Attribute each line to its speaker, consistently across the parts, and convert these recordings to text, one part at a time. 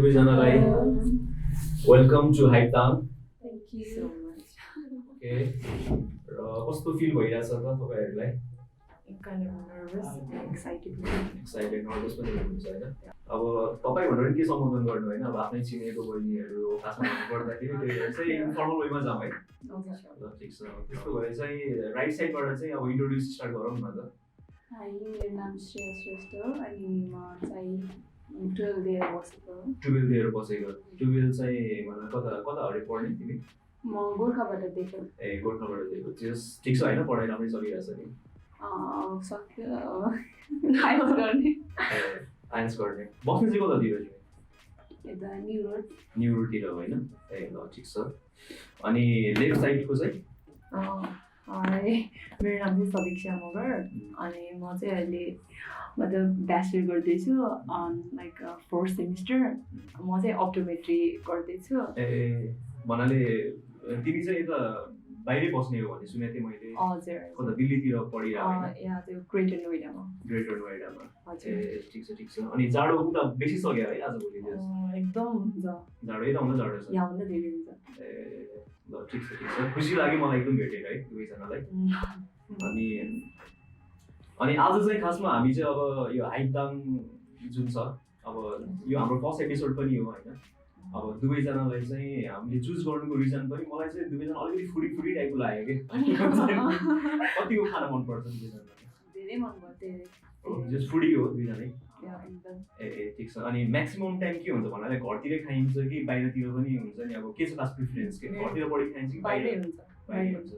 Speaker 1: दुवैजनालाई welcome to hype town.
Speaker 2: Thank you so much.
Speaker 1: Okay, र कस्तो फिल भइरहेछ त तपाईहरुलाई?
Speaker 2: Kind of nervous and excited.
Speaker 1: Excited, nervous पनि हुनुहुन्छ हैन? अब तपाई भनेर के सम्बोधन गर्नु हैन? अब आफ्नै चिनेको बहिनीहरु खासमा भन्नुपर्दाखेरि त्यो चाहिँ इन्फर्मल वेमा जाम है। ल ठीक छ। त्यसो भए चाहिँ राइट साइडबाट चाहिँ अब इन्ट्रोड्युस स्टार्ट गरौँ न त।
Speaker 3: हाई, मेरो नाम श्रेया श्रेष्ठ अनि म चाहिँ 12 इयर बसेको।
Speaker 1: 12 इयर बसेको। 12 चाहिँ मतलब कता हरे पढ्ने तिमी?
Speaker 3: म गोर्खाबाट दिएको।
Speaker 1: ए गोर्खाबाट दिएको। त्यस ठीक छ हैन? पढाइ राम्रै चलिरहेछ नि?
Speaker 3: सक्यो आइएल्स गर्ने।
Speaker 1: आइएल्स गर्ने। बस्ने चाहिँ कतातिर तिमी?
Speaker 3: यता न्यू रोड।
Speaker 1: न्यू रोडतिर हो हैन? ए ल ठीक छ। अनि लेफ्ट साइडको चाहिँ?
Speaker 2: हाई, मेरो नाम चाहिँ सदिक्षा मगर अनि म चाहिँ अहिले मतलब ब्याचलर गर्दैछु लाइक 4th सेमिस्टर। म चाहिँ अप्टोमेट्री गर्दैछु।
Speaker 1: ए भन्नाले तिमी चाहिँ यता बाहिरै बस्ने हो भन्ने सुनेको थिएँ मैले।
Speaker 2: हजुर।
Speaker 1: कता दिल्लीतिर पढिरहेको हैन?
Speaker 2: यहाँ त्यो ग्रेटर नोइडामा।
Speaker 1: ग्रेटर नोइडामा।
Speaker 2: हजुर।
Speaker 1: ए ठीक छ ठीक छ। अनि जाडो उता बेसी सक्यो है आजभोलि चाहिँ?
Speaker 2: एकदम हुन्छ।
Speaker 1: जाडो यता भन्दा जाडो छ।
Speaker 2: यहाँ भन्दा धेरै हुन्छ।
Speaker 1: ए ल ठीक छ। खुसी लाग्यो मलाई एकदम भेटेर है दुवैजनालाई। अनि आज चाहिँ खासमा हामी चाहिँ अब यो हाइप डाउन जुन छ अब यो हाम्रो फर्स्ट एपिसोड पनि हो हैन? अब दुवैजनालाई चाहिँ हामीले चुज गर्नुको रिजन पनि मलाई चाहिँ दुवैजना अलिकति फुडी टाइपको लाग्यो के। कतिको खाना मन पर्छ दुवैजनालाई?
Speaker 3: धेरै मन पर्छ धेरै।
Speaker 1: जस्ट फुडी हो दुवैजनै?
Speaker 3: एकदम।
Speaker 1: ए ठीक छ। अनि म्याक्सिमम टाइम के हुन्छ भन्नाले घरतिरै खाइन्छ कि बाहिरतिर पनि हुन्छ नि? अब के छ खास प्रिफरेन्स के? घरतिर बढी खाइन्छ कि
Speaker 2: बाहिरै हुन्छ?
Speaker 1: बाहिरै हुन्छ।
Speaker 3: म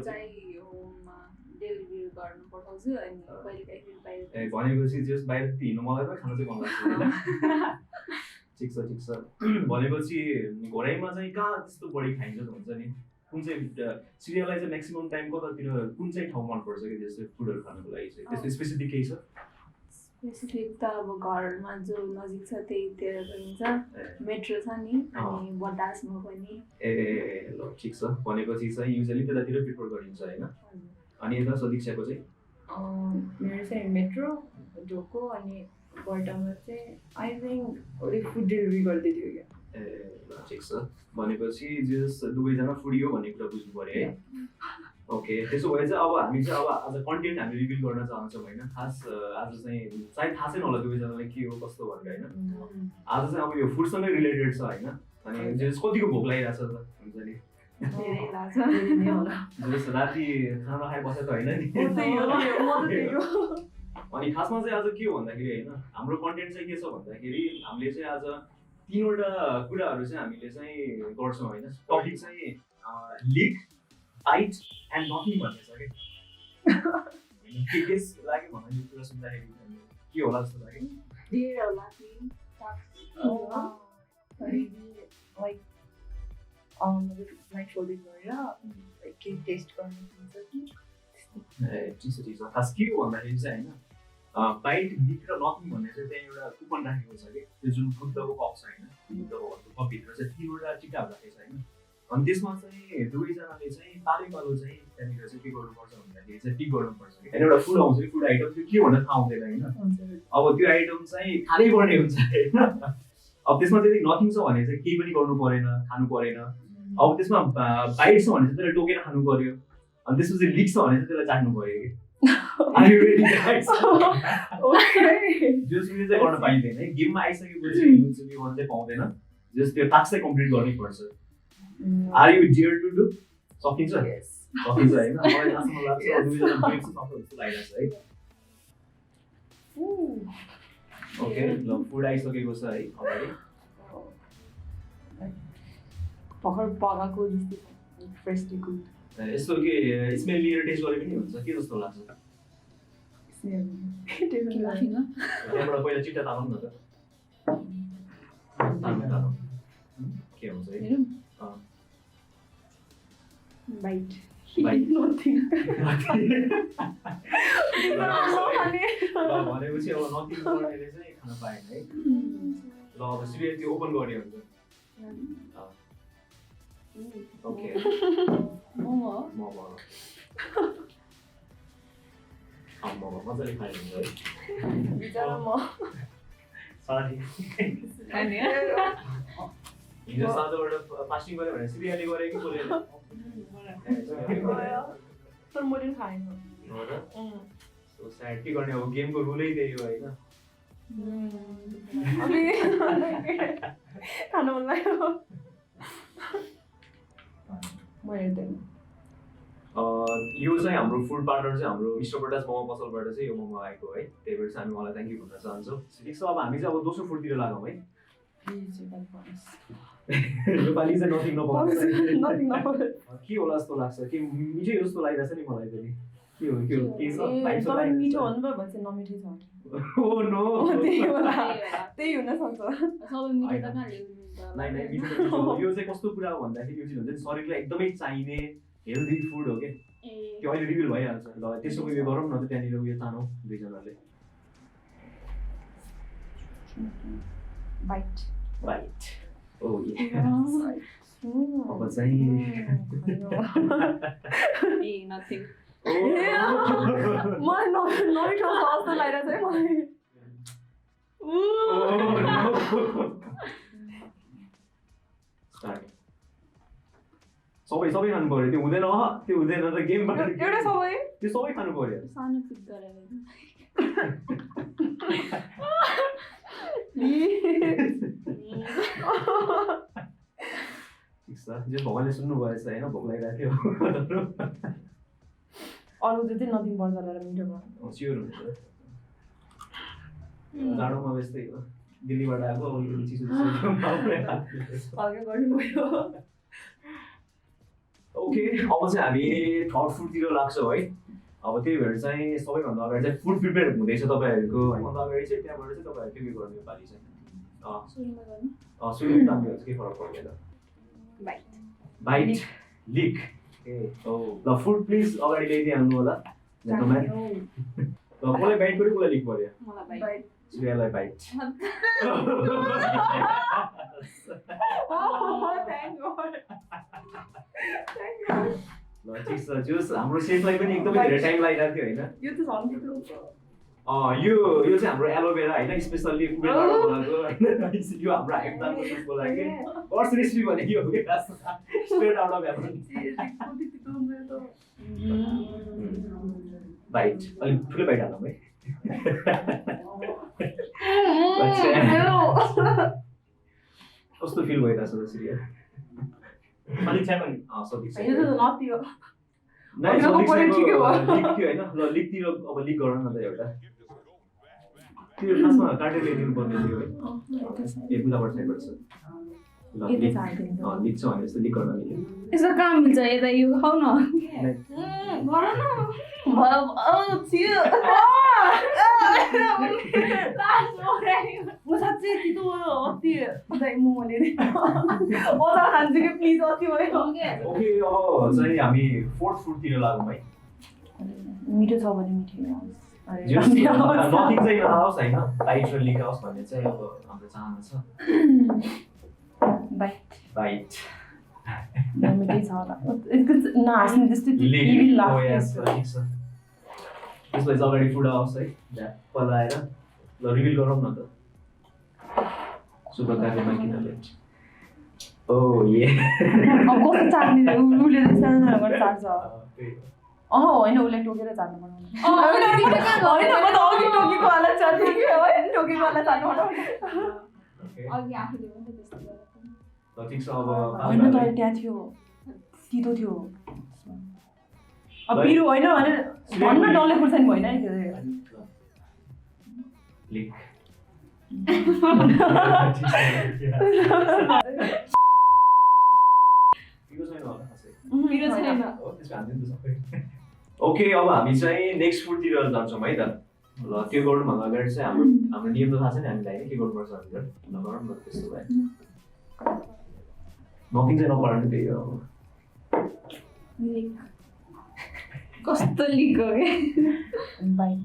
Speaker 3: चाहिँ होममा डेलिभरी गर्नु पठाउँछु अनि कहिलेकाहीँ बाहिर।
Speaker 1: ए भनेपछि जस बाहिर हिँड्नु मलाई त खाना चाहिँ मन लाग्छ हैन? ठीक छ। भनेपछि घरैमा चाहिँ कहाँ त्यस्तो बढी खाइन्छ त हुन्छ नि? कुन चाहिँ सिरियललाई चाहिँ म्याक्सिमम टाइम कतातिर कुन चाहिँ ठाउँ मन पर्छ कि जस्तो फुडहरु खानको लागि चाहिँ? त्यस्तो स्पेसिफिक केही छ?
Speaker 3: स्पेसिफिक त अब घरमा जो नजिक छ त्यहीतिर गरिन्छ। मेट्रो छ नि अनि बटासमा पनि।
Speaker 1: ए ल ठीक छ। भनेपछि चाहिँ युजुअली त्यतातिर प्रिफर गरिन्छ हैन? अनि यता सदिक्षाको चाहिँ?
Speaker 2: मेरो चाहिँ मेट्रो ढोको अनि बटामा चाहिँ आई थिङ्क फुड डेलिभरी गर्दै थियो क्या।
Speaker 1: ए ल ठिक छ। भनेपछि जस दुवैजना फुडी हो भन्ने कुरा बुझ्नु पर्यो है? ओके, त्यसो भए चाहिँ अब हामी चाहिँ अब आज कन्टेन्ट हामी रिभिल गर्न चाहन्छौँ हैन? खास आज चाहिँ सायद थाहा छैन होला दुवैजनालाई के हो कस्तो भनेर हैन? आज चाहिँ अब यो फुडसँगै रिलेटेड छ हैन? अनि जस कतिको भोक लागिरहेछ त हुन्छ नि?
Speaker 3: धेरै लाग्छ।
Speaker 1: जस राति खाना नखाइ बसे त हैन नि? अनि खासमा चाहिँ आज के हो भन्दाखेरि हैन हाम्रो कन्टेन्ट चाहिँ के छ भन्दाखेरि हामीले चाहिँ आज 3वटा कुराहरु चाहिँ हामीले चाहिँ गर्छौँ हैन? टपिक चाहिँ लिक, बाइट एन्ड नथिङ भन्ने छ के? के केस लाग्यो भन्दा यो कुरा सुन्दाखेरि के होला जस्तो लाग्यो?
Speaker 3: धेरै होला कि
Speaker 2: लाइक लाइक सोल्डिङ गरेर लाइक के टेस्ट गर्नु हुन्छ कि?
Speaker 1: ए ठिक छ। खास के हो भन्दाखेरि चाहिँ हैन बाइट, लिक र नथिङ भन्ने चाहिँ त्यहाँ एउटा कुपन राखेको छ कि त्यो जुन बुद्धको कप छ हैन? बुद्धको कपभित्र चाहिँ 3वटा टिकाहरू राखेको छ हैन? अनि त्यसमा चाहिँ दुवैजनाले चाहिँ पालो चाहिँ त्यहाँनिर चाहिँ के गर्नुपर्छ भन्दाखेरि चाहिँ टिक गर्नुपर्छ कि एउटा फुड आउँछ कि फुड आइटम त्यो के भनेर थाहा हुँदैन हैन? अब त्यो आइटम चाहिँ खानै पर्ने हुन्छ हैन? अब त्यसमा चाहिँ नथिङ छ भने चाहिँ केही पनि गर्नु परेन, खानु परेन। अब त्यसमा बाइट छ भने चाहिँ त्यसलाई टोकेर खानु पर्यो। अनि त्यसपछि लिक छ भने चाहिँ त्यसलाई चाट्नु पर्यो कि? Are you ready guys? जस पनि चाहिँ गर्न पाइँदैन है? गेममा आइसकेपछि हुन्छ कि गर्न चाहिँ पाउँदैन। जस त्यो टास्क चाहिँ कम्प्लिट गर्नै पर्छ। Are you dare to do? सकिन्छ?
Speaker 2: Yes.
Speaker 1: सकिन्छ हैन? मलाई आशा लाग्छ दुवैजना गेम चाहिँ सक्छ जस्तो लागिरहेछ है? ओके, ल फुड आइसकेको छ है अगाडि?
Speaker 2: भर्खर पकाएको जस्तो फ्रेसली कुक।
Speaker 1: यस्तो के स्मेल लिएर टेस्ट गरे पनि हुन्छ के जस्तो लाग्छ? त्यहाँबाट पहिला चिट्टा तानौँ न त। तानौँ। के हुन्छ है?
Speaker 3: बाइट।
Speaker 1: नथिङ। भनेपछि अब नथिङ गर्नेले चाहिँ खान पाएन है? ल अब सिरियल त्यो ओपन गऱ्यो हुन्छ। ओके। मोमो मजाले खायो हुन्छ है?
Speaker 2: बिचरा म
Speaker 1: सरी
Speaker 3: अनि
Speaker 1: हिजो साँझबाट फास्टिङ गऱ्यो भने सिरियली गऱ्यो कि बोलेर
Speaker 2: तर मैले खाएन
Speaker 1: हो र सो स्याड के गर्ने अब गेमको रुलै त्यही हो होइन
Speaker 2: खानु मन लाग्यो म हेर्दैन
Speaker 1: यो चाहिँ हाम्रो फुड पार्टनर चाहिँ हाम्रो मिस्टर बटास मोमो पसलबाट चाहिँ यो मोमो आएको है त्यही भएर चाहिँ हामी उहाँलाई थ्याङ्क यू भन्न चाहन्छौँ ठिक छ अब हामी चाहिँ अब दोस्रो फुडतिर लागौँ है योपालि चाहिँ नथिङ नपाउँछ के होला जस्तो लाग्छ के मिठै जस्तो लागिरहेछ नि मलाई पनि के हो के छ
Speaker 2: तपाईँ मिठो भन्नुभयो भने चाहिँ नमिठै छ
Speaker 1: ओ नो
Speaker 2: त्यही हुन सक्छ
Speaker 3: सबै मिठो त कहाँ ल्याउनु
Speaker 1: नाइ मिठो यो चाहिँ कस्तो कुरा हो भन्दाखेरि यो चाहिँ हुन्छ नि शरीरलाई एकदमै चाहिने हेल्दी फुड हो के त्यो अहिले रिभिल भइहाल्छ ल त्यसको उयो गरौँ न त त्यहाँनिर उयो तानौँ दुईजनाले
Speaker 2: बाइट
Speaker 1: ओ अब चाहिँ
Speaker 3: नथिङ
Speaker 2: मलाई नमिठो जस्तो लागिरहेछ है मलाई
Speaker 1: सबै खानु पर्यो त्यो हुँदैन त्यो हुँदैन त गेमबाट
Speaker 2: एउटा सबै
Speaker 1: त्यो सबै खानु पर्यो
Speaker 3: सानो पिक गरेर
Speaker 1: ठिक छ जे भगवान्ले सुन्नु भएछ होइन भोक लागिरहेको थियो
Speaker 2: अरू चाहिँ नथिङ पर्छ होला मिठो भयो
Speaker 1: स्योर हुन्छ जाडोमा यस्तै हो दिल्लीबाट आएको अलिकति चिसो
Speaker 2: हल्का गर्नुभयो
Speaker 1: ओके अब चाहिँ हामी थर्ड फुडतिर लाग्छौँ है अब त्यही भएर चाहिँ सबैभन्दा अगाडि चाहिँ फुड प्रिपेयर हुँदैछ तपाईँहरूको भन्दा अगाडि चाहिँ त्यहाँबाट चाहिँ तपाईँहरू के गर्नु योपालि चाहिँ सुरुमा तान्नु के फरक पर्दैन बाइट लिक ल फुड प्लिज अगाडि ल्याइदिइहाल्नु होला जेन्टलम्यान ल कसलाई बाइट पऱ्यो कसलाई लिक पऱ्यो
Speaker 3: मलाई बाइट
Speaker 1: श्रेयालाई बाइट ल ठिक छ जोस् हाम्रो सेफलाई पनि एकदमै धेरै टाइम लागिरहेको थियो होइन
Speaker 2: यो त झन्
Speaker 1: यो चाहिँ हाम्रो एलोभेरा होइन स्पेसल्ली कुबेरबाट बनाएको होइन यो हाम्रो हाइपदानको सुपको लागि कर्स रेसिपी भनेको हो कि straight out of heaven bite अलिक ठुलो बाइट हालौँ है कस्तो फिल भइरहेछ त सिरियल
Speaker 4: अलिक छैन नि
Speaker 1: सकिन्छ
Speaker 2: यो त नति हो
Speaker 1: नाइ
Speaker 2: लिक
Speaker 1: लिक थियो होइन ल लिकतिर अब लिक गरौँ न त एउटा त्यो खासमा काटेर ल्याइदिनु पर्ने थियो है ए बुदाबाट साइडबाट छ ल लिक छ भने जस्तो लिक गर्न मिल्यो
Speaker 3: यसो कहाँ मिल्छ यता यो खाऊ न गर न
Speaker 2: म साँच्चै यति त अति मोमोले ओदा खान्छु कि प्लिज अति भयो
Speaker 1: ओके अब चाहिँ हामी फोर्थ फुडतिर लागौँ है
Speaker 2: मिठो छ भने मिठो
Speaker 1: नथिङ चाहिँ नआओस् होइन बाइट र लिक आओस् भन्ने चाहिँ अब हाम्रो चाहना छ बाइट
Speaker 2: मिठै छ होला नहाँस्ने त्यस्तै
Speaker 1: त्यसपछि अगाडि फुड आओस् है पलाएर ल रिभिल गरौँ न त सुप्रकारले किन लेट ओ ये
Speaker 2: अब कस्तो चाट्ने उसले सानोबाट चाट्छ होइन उसले टोकेर चाट्नु पर्छ होइन म त अघि टोकेको वाला चाट्ने कि होइन टोकेको वाला चाट्नु पर्छ
Speaker 3: अघि आफूले पनि त्यस्तो गरेको
Speaker 1: ल ठिक छ अब
Speaker 2: होइन तर त्यहाँ थियो तितो थियो अब पिरो होइन भने भन्न डल्ले खुर्सानी भएन नि त्यो
Speaker 1: लिक
Speaker 3: पिरो छैन
Speaker 1: ओके अब हामी चाहिँ नेक्स्ट फुडतिर जान्छौँ है त ल त्यो गर्नुभन्दा अगाडि चाहिँ हाम्रो नियम त थाहा छ नि हामीलाई होइन के गर्नुपर्छ भनेर ल गरौँ न त्यस्तो भए नथिङ चाहिँ नपढाउनु त्यही हो
Speaker 3: कस्तो लिक हो के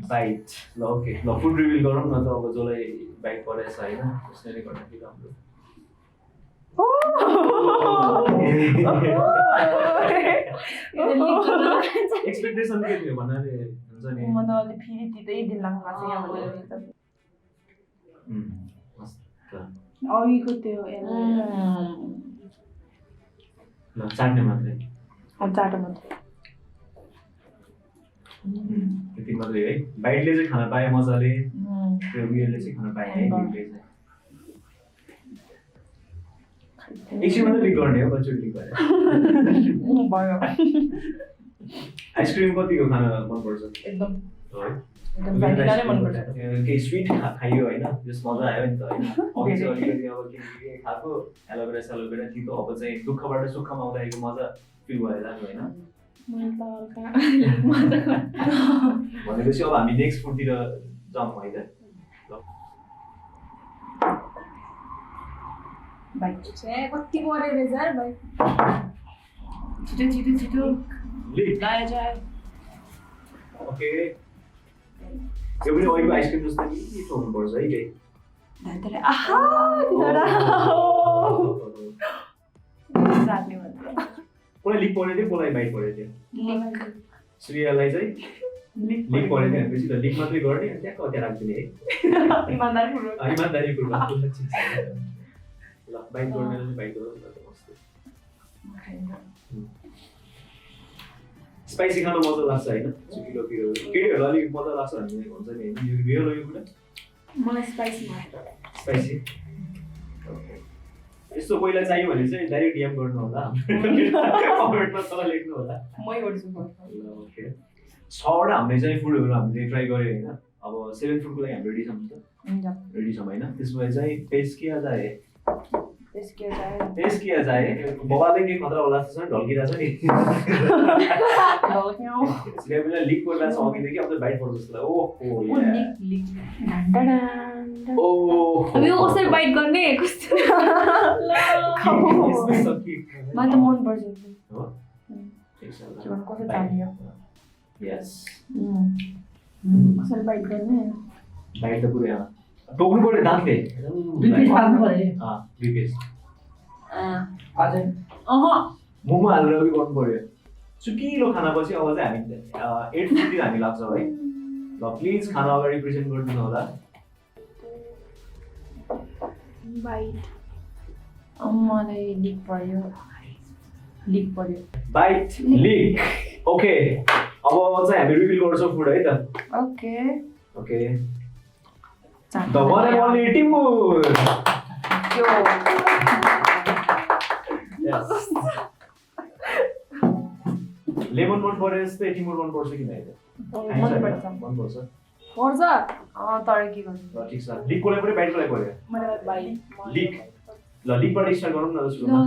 Speaker 1: बाइट ल ओके ल फुड रिभिल गरौँ न त अब जसलाई बाइट परेछ होइन उसले नै गर्न कि राम्रो एक्सपेक्टेसन के थियो भन्नाले हुन्छ नि
Speaker 2: म त अलि फेरि तितै दिन लाग्नु लाग्छ यहाँ भनेर
Speaker 3: अघिको त्यो
Speaker 1: ल चाट्ने मात्रै
Speaker 2: चाटो मात्रै
Speaker 1: त्यति मात्रै है बाइटले चाहिँ खान पाए मजाले त्यो उयोले चाहिँ खान पाए है लिकले चाहिँ एकछिन मात्रै लिक गर्ने हो कतिचोटि लिक भएर
Speaker 2: भयो
Speaker 1: आइसक्रिम कतिको खान मनपर्छ
Speaker 2: एकदम
Speaker 1: है
Speaker 2: एकदम भ्यानिला नै मनपर्छ
Speaker 1: केही स्विट खाइयो होइन त्यस मजा आयो नि त होइन अघि चाहिँ अलिकति अब के खाएको एलोभेरा सेलोभेरा तितो अब चाहिँ दुःखबाट सुखमा आउँदाखेरिको मजा फिल भएर जानु होइन भनेपछि अब हामी नेक्स्ट फुडतिर जाउँ है त
Speaker 3: कति पऱ्यो रहेछ भाइ
Speaker 2: छिटो छिटो छिटो
Speaker 1: लिक
Speaker 2: लाएर जाए
Speaker 1: ओके यो पनि अहिलेको आइसक्रिम जस्तो मिठो हुनुपर्छ है केही
Speaker 2: धान्तरे आहा तिनीहरा चाट्ने मात्र
Speaker 1: कसलाई लिक परेको थियो कसलाई बाइट परेको थियो
Speaker 2: लिक
Speaker 1: श्रेयालाई चाहिँ लिक परेको थियो भनेपछि त लिक मात्रै गर्ने अनि त्यहाँ कति राख्दिने है
Speaker 2: इमानदारीपूर्वक
Speaker 1: इमानदारीपूर्वक ल बाइट गर्ने बाइट गरौँ न त मस्त स्पाइसी खानु मजा लाग्छ होइन सुकिलो पिरो केटीहरूलाई अलिक मजा लाग्छ भन्ने भन्छ नि होइन यो रियल हो यो कुरा
Speaker 3: मलाई स्पाइसी मात्र
Speaker 1: स्पाइसी यस्तो पहिला चाहियो भने चाहिँ डाइरेक्ट डिएम गर्नु होला कमेन्टमा तल लेख्नु होला
Speaker 2: मै गर्छु
Speaker 1: ल ओके 6वटा हामीले चाहिँ फुडहरू हामीले ट्राई गर्यो होइन अब 7 फुडको लागि हामी रेडी छौँ त
Speaker 2: हुन्छ
Speaker 1: रेडी छौँ होइन त्यसमा चाहिँ पेस्ट किया जाए
Speaker 2: त्यसके जाए
Speaker 1: पेस्ट किया जाए बबाले के खतरा होला जस्तो छ ढल्किरहेछ नि इसले पनि लिक गरिरहेछ अघिदेखि अब बाइट पर्छ जस्तो लाग्यो ओहो
Speaker 2: लिक लिक
Speaker 1: ओ
Speaker 3: अब यो कसरी बाइट गर्ने कस्तो
Speaker 2: मलाई त मन पर्छ
Speaker 1: हो ठिक छ ल
Speaker 2: के भन्नु कसरी चाल्यो
Speaker 1: यस
Speaker 3: कसरी बाइट गर्ने
Speaker 1: बाइट त पुरै टोक्नु पर्यो दाँतले
Speaker 2: दुई पिस पाल्नु पर्यो
Speaker 1: दुई पिस
Speaker 2: हजुर
Speaker 1: मोमो हालेर उयो गर्नु पर्यो सुकिलो खानापछि अब चाहिँ हामी 8:50 हामी लाग्छौँ है ल प्लिज खाना अगाडि प्रेजेन्ट गरिदिनु होला
Speaker 3: बाइट
Speaker 2: मलाई लिक पर्यो
Speaker 1: बाइट लिक ओके अब चाहिँ हामी रिभिल गर्छौँ फुड है त
Speaker 2: okay
Speaker 1: okay the one and only टिमुर लेमन मन पर्यो जस्तै टिमुर मन पर्छ कि नै
Speaker 2: मन पर्छ
Speaker 1: मन पर्छ
Speaker 3: पर्छ
Speaker 2: तर के गर्नु
Speaker 1: ल ठिक छ लिकको लागि पर्यो बाइटको लागि पर्यो
Speaker 3: मलाई बाइट
Speaker 1: लिक ल लिकबाट स्टार्ट गरौँ न त सुरुमा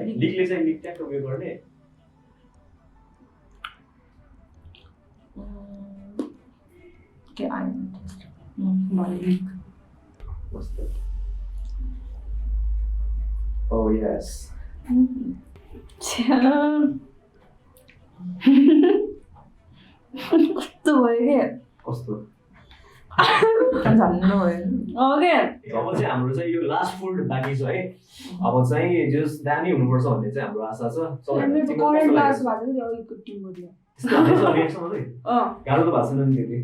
Speaker 1: लिकले चाहिँ लिक ट्याक्क उयो गर्ने
Speaker 2: के आयो लिक
Speaker 1: मस्त ओ यस
Speaker 2: कस्तो भयो
Speaker 1: कस्तो
Speaker 2: झन्नु भयो
Speaker 3: ओके
Speaker 1: अब चाहिँ हाम्रो चाहिँ यो लास्ट फुड बाँकी छ है अब चाहिँ जस दामी हुनुपर्छ भन्ने चाहिँ हाम्रो आशा छ
Speaker 3: मेरो करेन्ट क्लास भएको थियो अघिको टिमहरुले
Speaker 1: गाह्रो त भएको छैन नि त्यति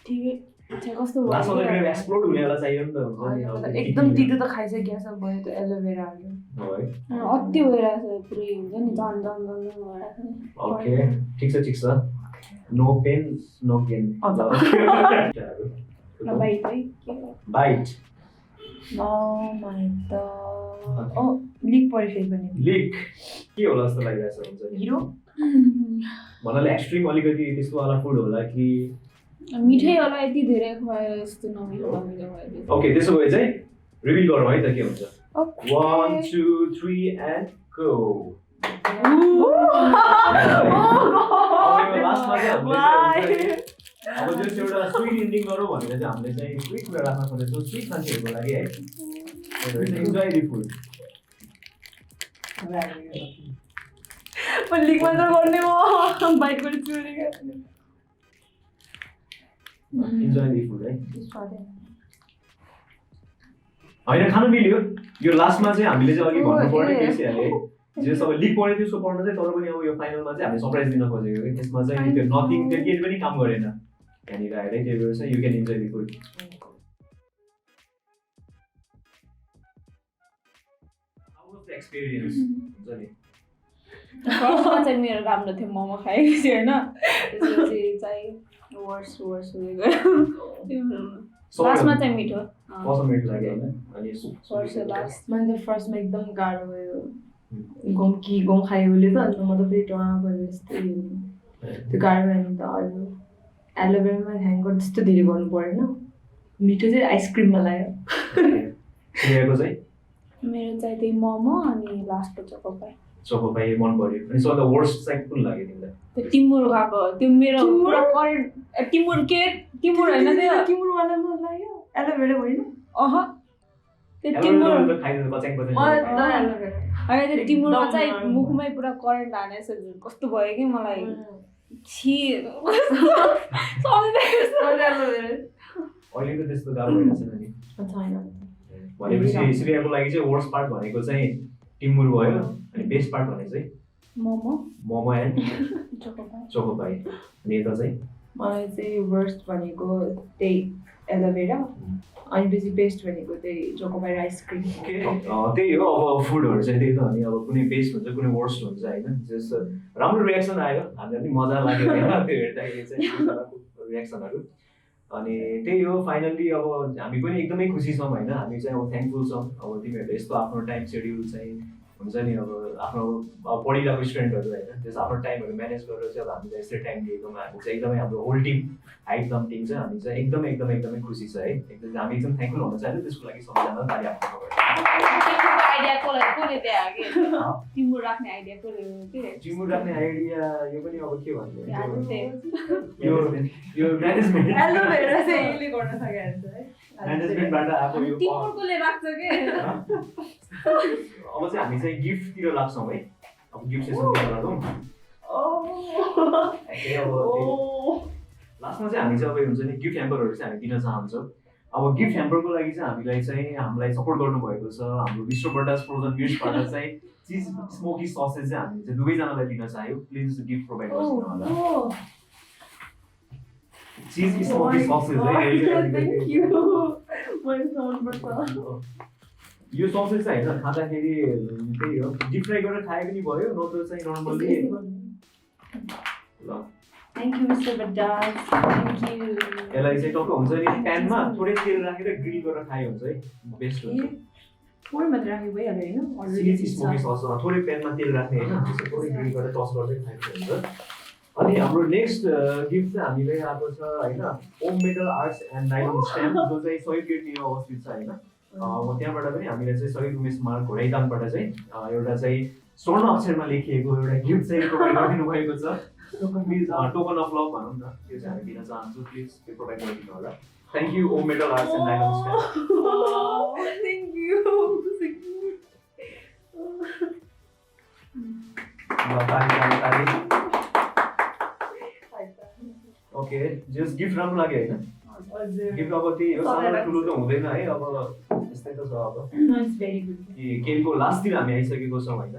Speaker 3: ठिकै छ कस्तो
Speaker 1: लास्टमा त मेरो एक्सप्लोड हुनेवाला चाहियो नि त हुन्छ नि अब
Speaker 2: एकदम तितो त खाइसक्यो सब भयो त्यो एलोभेराहरू
Speaker 1: हो है
Speaker 3: अति भइरहेछ पुरै हुन्छ नि झन् झन् झन् भइरहेछ नि
Speaker 1: ओके ठिक छ नो पेन नो गेन
Speaker 3: ल बाइट है
Speaker 1: बाइट
Speaker 2: मलाई त लिक पऱ्यो फेरि पनि
Speaker 1: लिक के होला जस्तो लागिरहेछ हुन्छ नि
Speaker 2: हिरो
Speaker 1: भन्नाले एक्सट्रिम अलिकति त्यस्तो वाला फुड होला कि
Speaker 3: मिठै होला यति धेरै खुवाएर यस्तो नमिठो नमिठो भयो
Speaker 1: ओके त्यसो भए चाहिँ रिभिल गरौँ है त के हुन्छ 1 2 3 एन्ड गो लास्टमा चाहिँ हामीले अब जस्ट एउटा स्विट इन्डिङ गरौँ भनेर चाहिँ हामीले चाहिँ स्विट कुरा राख्न खोजेछौँ स्विट मान्छेहरूको लागि है इन्जोय द फुड
Speaker 2: लिक मात्र गर्ने म बाइक पनि चुरेको
Speaker 1: इन्जोय द फुड है होइन खानु मिल्यो यो लास्टमा चाहिँ हामीले चाहिँ अघि भन्नुपर्ने केसीहरूले जे सब लिक पढ्यो त्यसको पढ्न चाहिँ तर पनि अब यो फाइनलमा चाहिँ हामीले सरप्राइज दिन खोजेको कि त्यसमा चाहिँ त्यो नथिङ त्यो केही पनि काम गरेन त्यहाँनिर आएर त्यही भएर चाहिँ you can enjoy the food experience हुन्छ नि
Speaker 3: फर्स्टमा चाहिँ मेरो राम्रो थियो मोमो खाएपछि होइन त्यसपछि चाहिँ वर्स हुँदै गयो लास्टमा चाहिँ मिठो
Speaker 1: कस्तो मिठो लाग्यो होइन अनि
Speaker 3: लास्टमा
Speaker 2: मैले फर्स्टमा एकदम गाह्रो भयो गहुँ खायो उसले त अन्त म त फेरि टमा भयो यस्तै त्यो गाह्रो भयो नि त अरू एलोभेरामा ह्याङ गर्दा त्यस्तो धेरै गर्नु परेन मिठो चाहिँ आइसक्रिममा लाग्यो
Speaker 1: श्रेयाको चाहिँ
Speaker 3: मेरो चाहिँ त्यही मोमो अनि लास्टको
Speaker 1: चोकोपाई मन पर्यो अनि सबभन्दा वर्स्ट चाहिँ कुन लाग्यो तिमीलाई
Speaker 3: त्यो टिमुर खाएको त्यो मेरो पुरा करेन्ट टिमुर होइन त्यो
Speaker 2: टिमुरवाला मन लाग्यो एलोभेरा होइन
Speaker 3: अह त्यो टिमुर
Speaker 1: एलोभेरा त खाइदिनु बचाइ
Speaker 3: होइन त्यो टिमुरमा चाहिँ मुखमै पुरा करेन्ट हाने जस्तो कस्तो भयो कि मलाई छि
Speaker 1: अहिले त त्यस्तो गाह्रो भइरहेको छैन नि भनेपछि श्रेयाको लागि चाहिँ वर्स्ट पार्ट भनेको चाहिँ टिमुर भयो अनि बेस्ट पार्ट भने चाहिँ मोमो एन्ड चोकोपाई अनि यता चाहिँ
Speaker 2: मलाई चाहिँ वर्स्ट भनेको त्यही एलोभेरा अनि बेसी बेस्ट भनेको त्यही चोकोपाई आइसक्रिम
Speaker 1: त्यही हो अब फुडहरू चाहिँ त्यही त हो नि अब कुनै बेस्ट हुन्छ कुनै वर्स्ट हुन्छ होइन जस्तो राम्रो रियाक्सन आयो हामीलाई पनि मजा लाग्यो होइन त्यो हेर्दाखेरि चाहिँ रियाक्सनहरू अनि त्यही हो फाइनल्ली अब हामी पनि एकदमै खुसी छौँ होइन हामी चाहिँ अब थ्याङ्कफुल छौँ अब तिमीहरूले यस्तो आफ्नो टाइम सेड्युल चाहिँ हुन्छ नि अब आफ्नो पढिरहेको स्टुडेन्टहरू होइन त्यस आफ्नो टाइमहरू म्यानेज गरेर चाहिँ अब हामीलाई यस्तै टाइम दिएकोमा हामी चाहिँ एकदमै हाम्रो होल टिम हाइटदम टिम चाहिँ हामी चाहिँ एकदमै खुसी छ है एकदम हामी एकदम थ्याङ्कफुल हुन चाहन्छु त्यसको लागि सबैजना ताली आफ्नो
Speaker 3: टिमुर राख्ने आइडिया
Speaker 1: यो पनि अब के भन्नु यो म्यानेजमेन्टबाट आएको यो
Speaker 3: टिमुरकोले राख्छ के
Speaker 1: अब चाहिँ हामी चाहिँ गिफ्टतिर लाग्छौँ है अब गिफ्ट सेसनतिर लागौँ लास्टमा चाहिँ हामी चाहिँ अब हुन्छ नि गिफ्ट ह्याम्परहरू चाहिँ हामी दिन चाहन्छौँ अब गिफ्ट ह्याम्परको लागि चाहिँ हामीलाई सपोर्ट गर्नुभएको छ हाम्रो विश्व बटास फ्रोजन मिट्सबाट चाहिँ चिज स्मोकी ससेज चाहिँ हामीले चाहिँ दुवैजनालाई दिन चाह्यौँ प्लिज गिफ्ट प्रोभाइड गरिदिनु होला चिज स्मोकी ससेज है यो ससेज चाहिँ होइन खाँदाखेरि त्यही हो डिप फ्राई गरेर खाए पनि भयो नत्र चाहिँ नर्मल्ली ल
Speaker 2: thank you mister Batas thank you
Speaker 1: यसलाई चाहिँ टक्क हुन्छ नि प्यानमा थोरै तेल राखेर ग्रिल गरेर खाए हुन्छ है बेस्ट हुन्छ
Speaker 2: थोरै मात्र राखे भइहाल्यो होइन
Speaker 1: चिली स्मोकी सस थोरै प्यानमा तेल राख्ने होइन थोरै ग्रिल गरेर टस गर्दै खाएको हुन्छ अनि हाम्रो नेक्स्ट गिफ्ट चाहिँ हामीले आएको छ होइन Om metal arts and nylon stamp जो चाहिँ सहिद गेटतिर अवस्थित छ होइन त्यहाँबाट पनि हामीले चाहिँ सहिद उमेश मार्ग घोडाइदाङबाट चाहिँ एउटा चाहिँ स्वर्ण अक्षरमा लेखिएको एउटा गिफ्ट चाहिँ प्रोभाइड गरिदिनु भएको छ प्लिज टोकन अफ लभ भनौँ न त्यो चाहिँ हामी दिन चाहन्छौँ प्लिज त्यो प्रोभाइड गरिदिनु होला thank you Om metal arts and nylon stamp
Speaker 2: thank you
Speaker 1: okay just gift राम्रो लाग्यो होइन गिफ्ट अब त्यही हो सानो ठुलो त हुँदैन है अब यस्तै त छ अब केहीको लास्टतिर हामी आइसकेको छौँ होइन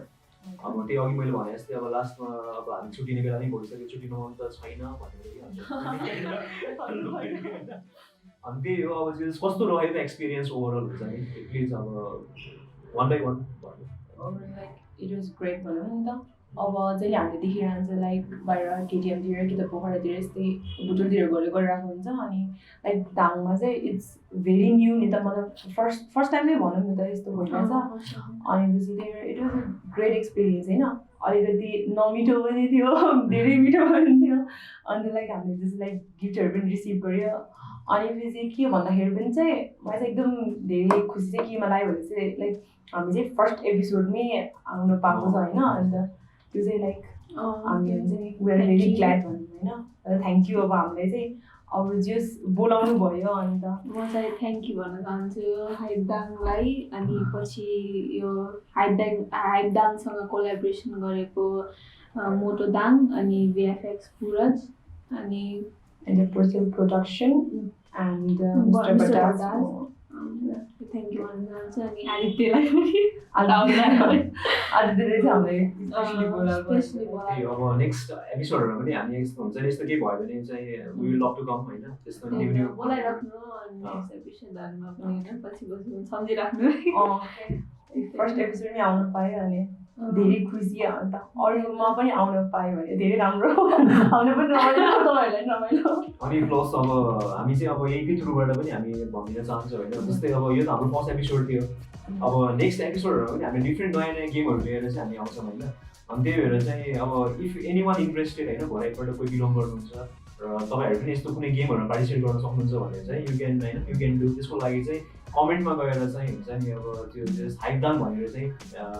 Speaker 1: अब त्यही अघि मैले भने जस्तै अब लास्टमा अब हामी छुट्टिने बेला नै भइसक्यो छुट्टिनु मन त छैन भनेर अनि त्यही हो अब कस्तो रह्यो त एक्सपिरियन्स ओभरअल हुन्छ नि प्लिज अब one by one
Speaker 2: it was great भनौँ नि त अब जहिले हामीले देखिरहन्छ लाइक बाहिर केटिएमतिर कि त पोखरातिर यस्तै बुटुलतिर गरिरहेको हुन्छ अनि लाइक दाङमा चाहिँ इट्स भेरी न्यू नि त मतलब फर्स्ट टाइमै भनौँ नि त यस्तो भइरहेछ अनि पछि it was a great experience होइन अलिकति नमिठो पनि थियो धेरै मिठो पनि थियो अन्त लाइक हामीले जस्तो लाइक गिफ्टहरू पनि रिसिभ गर्यो अनि पछि के भन्दाखेरि पनि चाहिँ मलाई चाहिँ एकदम धेरै खुसी चाहिँ केमा लाग्यो भने चाहिँ लाइक हामी चाहिँ फर्स्ट एपिसोडमै आउनु पाएको छ होइन अन्त त्यो चाहिँ लाइक हामी हुन्छ नि वी आर भेरी ग्ल्याड भनौँ होइन थ्याङ्क यू अब हामीलाई चाहिँ अब जस बोलाउनु भयो अन्त
Speaker 3: म चाहिँ थ्याङ्क यू भन्न चाहन्छु हाइपदाङलाई अनि पछि यो हाइपदाङसँग कोलाबोरेसन गरेको मोटो दाङ अनि भिएफएक्स पुरज अनि
Speaker 2: Porcel Production and Mr. Bajaj.
Speaker 3: Thank you भन्न चाहन्छु अनि आदित्यलाई पनि
Speaker 2: आदित्यले चाहिँ हामीलाई
Speaker 3: स्पेसली बोलाएको
Speaker 1: अब नेक्स्ट एपिसोडहरुमा पनि हामी यस्तो हुन्छ नि यस्तो के भयो भने चाहिँ we will love to come हैन त्यस्तो न्यू
Speaker 3: बोलाइराख्नु अनि नेक्स्ट एपिसोडहरुमा पनि हैन पछि बस्नु सम्झिराख्नु
Speaker 2: फर्स्ट एपिसोडमै आउन पाएँ अनि धेरै खुसी अन्त अरूमा पनि आउन पाएँ भने धेरै राम्रो आउन पनि रमाइलो तपाईँहरूलाई रमाइलो
Speaker 1: अनि प्लस अब हामी चाहिँ अब यहीकै थ्रुबाट पनि हामी भनिदिन चाहन्छौँ होइन जस्तै अब यो त हाम्रो फर्स्ट एपिसोड थियो अब नेक्स्ट एपिसोडहरूमा पनि हामी डिफ्रेन्ट नयाँ नयाँ गेमहरू लिएर चाहिँ हामी आउँछौँ होइन अनि त्यही भएर चाहिँ अब इफ एनी वान इन्ट्रेस्टेड होइन भोराइबाट कोही बिलङ गर्नुहुन्छ र तपाईँहरू पनि यस्तो कुनै गेमहरूमा पार्टिसिपेट गर्न सक्नुहुन्छ भने चाहिँ यु क्यान डु त्यसको लागि चाहिँ कमेन्टमा गएर चाहिँ हुन्छ नि अब त्यो हाइपदाङ भनेर चाहिँ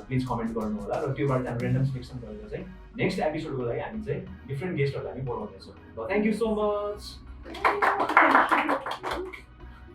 Speaker 1: प्लिज कमेन्ट गर्नु होला र त्योबाट हामी ऱ्यान्डम सिलेक्सन गरेर चाहिँ नेक्स्ट एपिसोडको लागि हामी चाहिँ डिफ्रेन्ट गेस्टहरूलाई हामी बोलाउनेछौँ ल थ्याङ्क यू सो मच